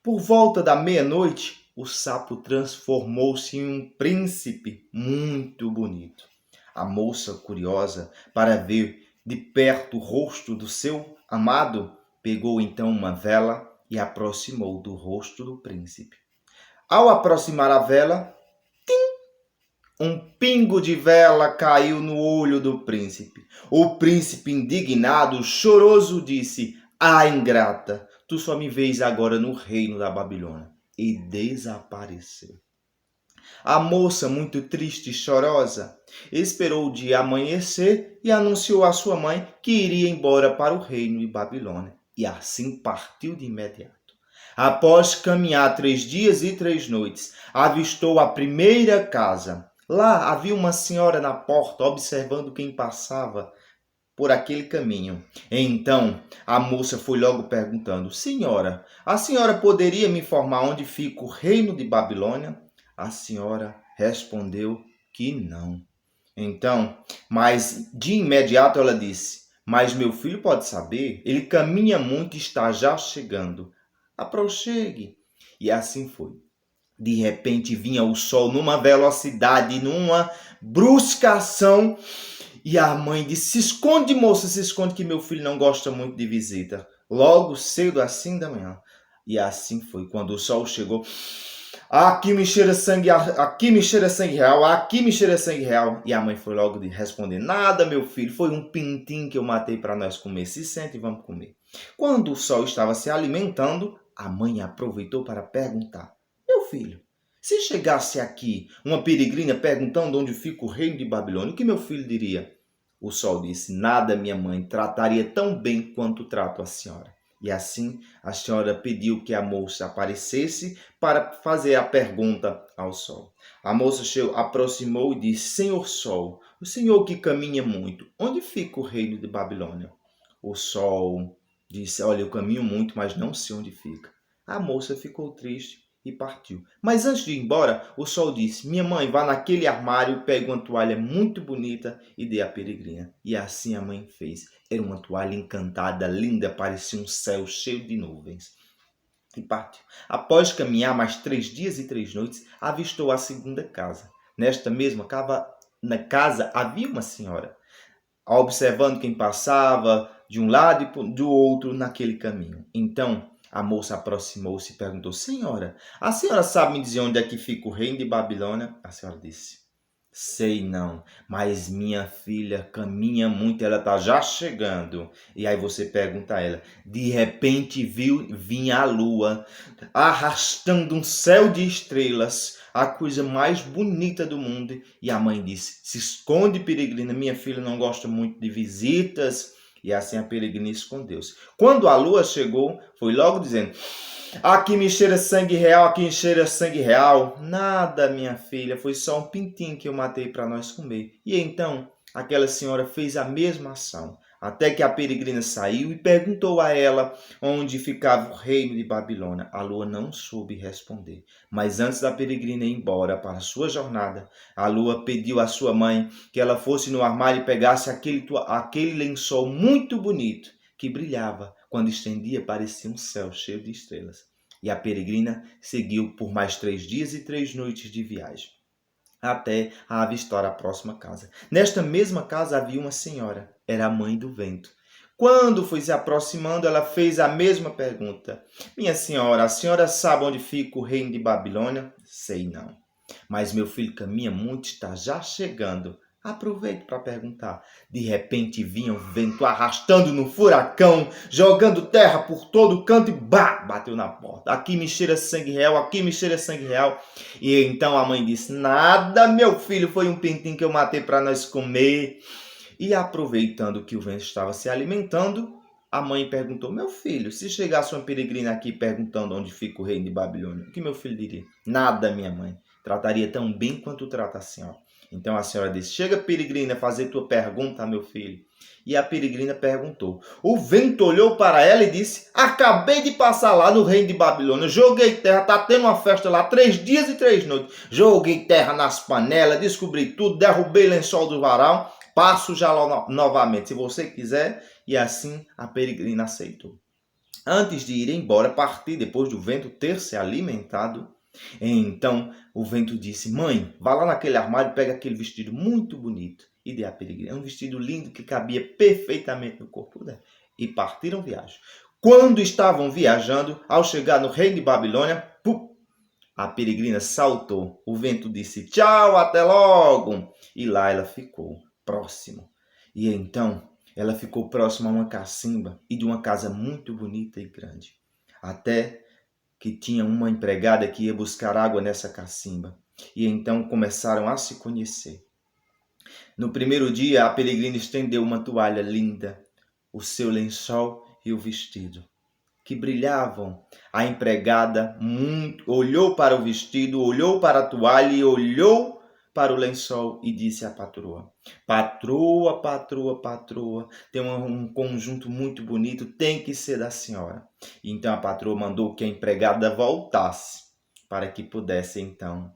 por volta da meia-noite, o sapo transformou-se em um príncipe muito bonito. A moça, curiosa para ver de perto o rosto do seu amado, pegou então uma vela e aproximou do rosto do príncipe. Ao aproximar a vela, um pingo de vela caiu no olho do príncipe. O príncipe, indignado, choroso, disse: Ah, ingrata, tu só me vês agora no reino da Babilônia. E desapareceu. A moça, muito triste e chorosa, esperou o dia amanhecer e anunciou à sua mãe que iria embora para o reino de Babilônia. E assim partiu de imediato. Após caminhar 3 dias e 3 noites, avistou a primeira casa. Lá havia uma senhora na porta observando quem passava por aquele caminho. Então a moça foi logo perguntando: Senhora, a senhora poderia me informar onde fica o reino de Babilônia? A senhora respondeu que não. Então, mas de imediato ela disse: Mas meu filho pode saber, ele caminha muito e está já chegando. Aproxegue. E assim foi. De repente vinha o sol numa velocidade, numa brusca ação. E a mãe disse: Se esconde, moça, se esconde, que meu filho não gosta muito de visita. Logo cedo, assim da manhã. E assim foi. Quando o sol chegou, aqui me cheira sangue, aqui me cheira sangue real, aqui me cheira sangue real. E a mãe foi logo de responder: Nada, meu filho, foi um pintim que eu matei para nós comer. Se sente e vamos comer. Quando o sol estava se alimentando, a mãe aproveitou para perguntar: Meu filho, se chegasse aqui uma peregrina perguntando onde fica o reino de Babilônia, o que meu filho diria? O sol disse: Nada, minha mãe, trataria tão bem quanto trato a senhora. E assim a senhora pediu que a moça aparecesse para fazer a pergunta ao sol. A moça aproximou e disse: Senhor Sol, o senhor que caminha muito, onde fica o reino de Babilônia? O sol disse: Olha, eu caminho muito, mas não sei onde fica. A moça ficou triste e partiu. Mas antes de ir embora, o sol disse: Minha mãe, vá naquele armário, pegue uma toalha muito bonita e dê à peregrina. E assim a mãe fez. Era uma toalha encantada, linda, parecia um céu cheio de nuvens. E partiu. Após caminhar mais 3 dias e 3 noites, avistou a segunda casa. Nesta mesma casa havia uma senhora, observando quem passava de um lado e do outro naquele caminho. Então a moça aproximou-se e perguntou: Senhora, a senhora sabe me dizer onde é que fica o reino de Babilônia? A senhora disse: Sei não, mas minha filha caminha muito, ela está já chegando. E aí você pergunta a ela. De repente vinha a lua, arrastando um céu de estrelas, a coisa mais bonita do mundo. E a mãe disse: Se esconde, peregrina, minha filha não gosta muito de visitas. E assim a peregrina escondeu-se. Quando a lua chegou, foi logo dizendo: Aqui me cheira sangue real, aqui me cheira sangue real. Nada, minha filha, foi só um pintinho que eu matei para nós comer. E então aquela senhora fez a mesma ação, até que a peregrina saiu e perguntou a ela onde ficava o reino de Babilônia. A lua não soube responder. Mas antes da peregrina ir embora para a sua jornada, a lua pediu à sua mãe que ela fosse no armário e pegasse aquele lençol muito bonito que brilhava Quando estendia, parecia um céu cheio de estrelas. E a peregrina seguiu por mais 3 dias e 3 noites de viagem, até a avistar a próxima casa. Nesta mesma casa havia uma senhora, era a mãe do vento. Quando foi se aproximando, ela fez a mesma pergunta. Minha senhora, a senhora sabe onde fica o reino de Babilônia? Sei não. Mas meu filho caminha muito, está já chegando. Aproveito para perguntar. De repente vinha um vento arrastando no furacão, jogando terra por todo canto e bateu na porta. Aqui me cheira sangue real, aqui me cheira sangue real. E então a mãe disse, nada, meu filho, foi um pintinho que eu matei para nós comer. E aproveitando que o vento estava se alimentando, a mãe perguntou, meu filho, se chegasse uma peregrina aqui perguntando onde fica o reino de Babilônia, o que meu filho diria? Nada, minha mãe. Trataria tão bem quanto trata a senhora. Então a senhora disse, chega peregrina, fazer tua pergunta, meu filho. E a peregrina perguntou. O vento olhou para ela e disse, acabei de passar lá no reino de Babilônia, joguei terra, está tendo uma festa lá, 3 dias e 3 noites. Joguei terra nas panelas, descobri tudo, derrubei lençol do varal, passo já lá novamente, se você quiser. E assim a peregrina aceitou. Antes de ir embora, partir depois do vento ter se alimentado, então o vento disse, mãe, vá lá naquele armário e pega aquele vestido muito bonito. E dê a peregrina. Um vestido lindo que cabia perfeitamente no corpo dela. E partiram viagem. Quando estavam viajando, ao chegar no reino de Babilônia, a peregrina saltou. O vento disse, tchau, até logo. E lá ela ficou, próximo. E então ela ficou próxima a uma cacimba e de uma casa muito bonita e grande. Até que tinha uma empregada que ia buscar água nessa cacimba. E então começaram a se conhecer. No primeiro dia, a peregrina estendeu uma toalha linda, o seu lençol e o vestido, que brilhavam. A empregada olhou para o vestido, olhou para a toalha e olhou para o lençol e disse à patroa, patroa, patroa, patroa, tem um conjunto muito bonito, tem que ser da senhora. Então a patroa mandou que a empregada voltasse para que pudesse então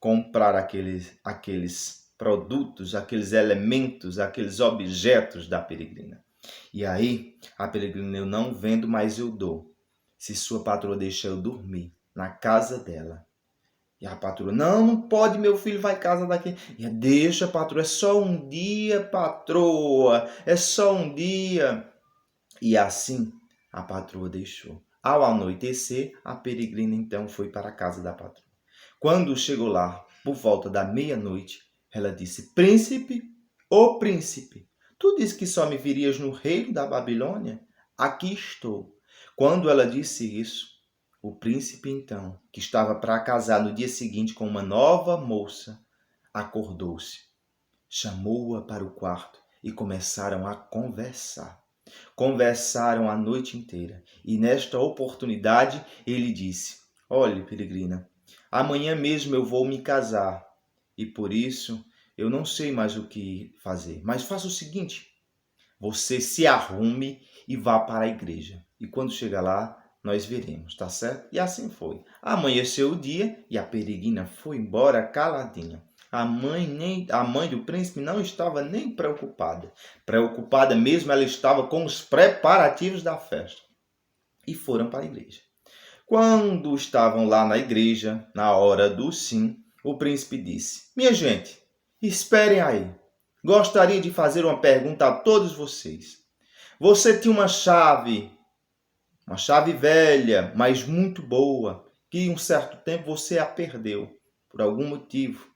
comprar aqueles produtos, aqueles elementos, aqueles objetos da peregrina. E aí a peregrina, eu não vendo, mas eu dou. Se sua patroa deixa eu dormir na casa dela. E a patroa, não pode, meu filho, vai casa daqui. E deixa, patroa, é só um dia, patroa, é só um dia. E assim a patroa deixou. Ao anoitecer, a peregrina então foi para a casa da patroa. Quando chegou lá, por volta da meia-noite, ela disse, príncipe, ô príncipe, tu disse que só me virias no reino da Babilônia? Aqui estou. Quando ela disse isso, o príncipe, então, que estava para casar no dia seguinte com uma nova moça, acordou-se, chamou-a para o quarto e começaram a conversar. Conversaram a noite inteira e nesta oportunidade ele disse, olhe, peregrina, amanhã mesmo eu vou me casar e por isso eu não sei mais o que fazer, mas faça o seguinte, você se arrume e vá para a igreja e quando chegar lá, nós veremos, tá certo? E assim foi. Amanheceu o dia e a peregrina foi embora caladinha. A mãe do príncipe não estava nem preocupada. Preocupada mesmo, ela estava com os preparativos da festa. E foram para a igreja. Quando estavam lá na igreja, na hora do sim, o príncipe disse, minha gente, esperem aí. Gostaria de fazer uma pergunta a todos vocês. Você tinha uma chave velha, mas muito boa, que em um certo tempo você a perdeu, por algum motivo.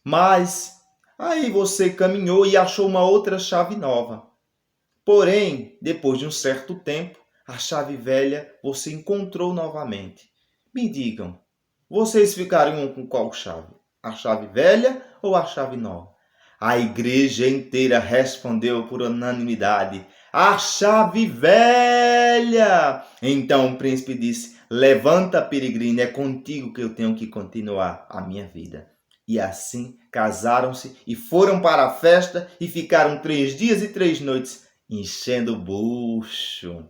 Mas aí você caminhou e achou uma outra chave nova. Porém, depois de um certo tempo, a chave velha você encontrou novamente. Me digam, vocês ficariam com qual chave? A chave velha ou a chave nova? A igreja inteira respondeu por unanimidade, a chave velha! Então o príncipe disse, levanta, peregrina, é contigo que eu tenho que continuar a minha vida. E assim casaram-se e foram para a festa e ficaram 3 dias e 3 noites enchendo o bucho.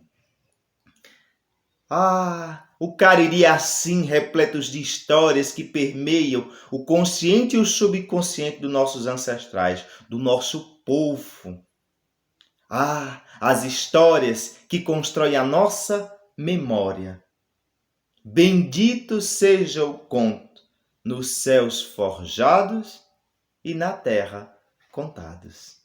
O Cariri é assim, repletos de histórias que permeiam o consciente e o subconsciente dos nossos ancestrais, do nosso povo. Ah, as histórias que constroem a nossa memória. Bendito seja o conto, nos céus forjados e na terra contados.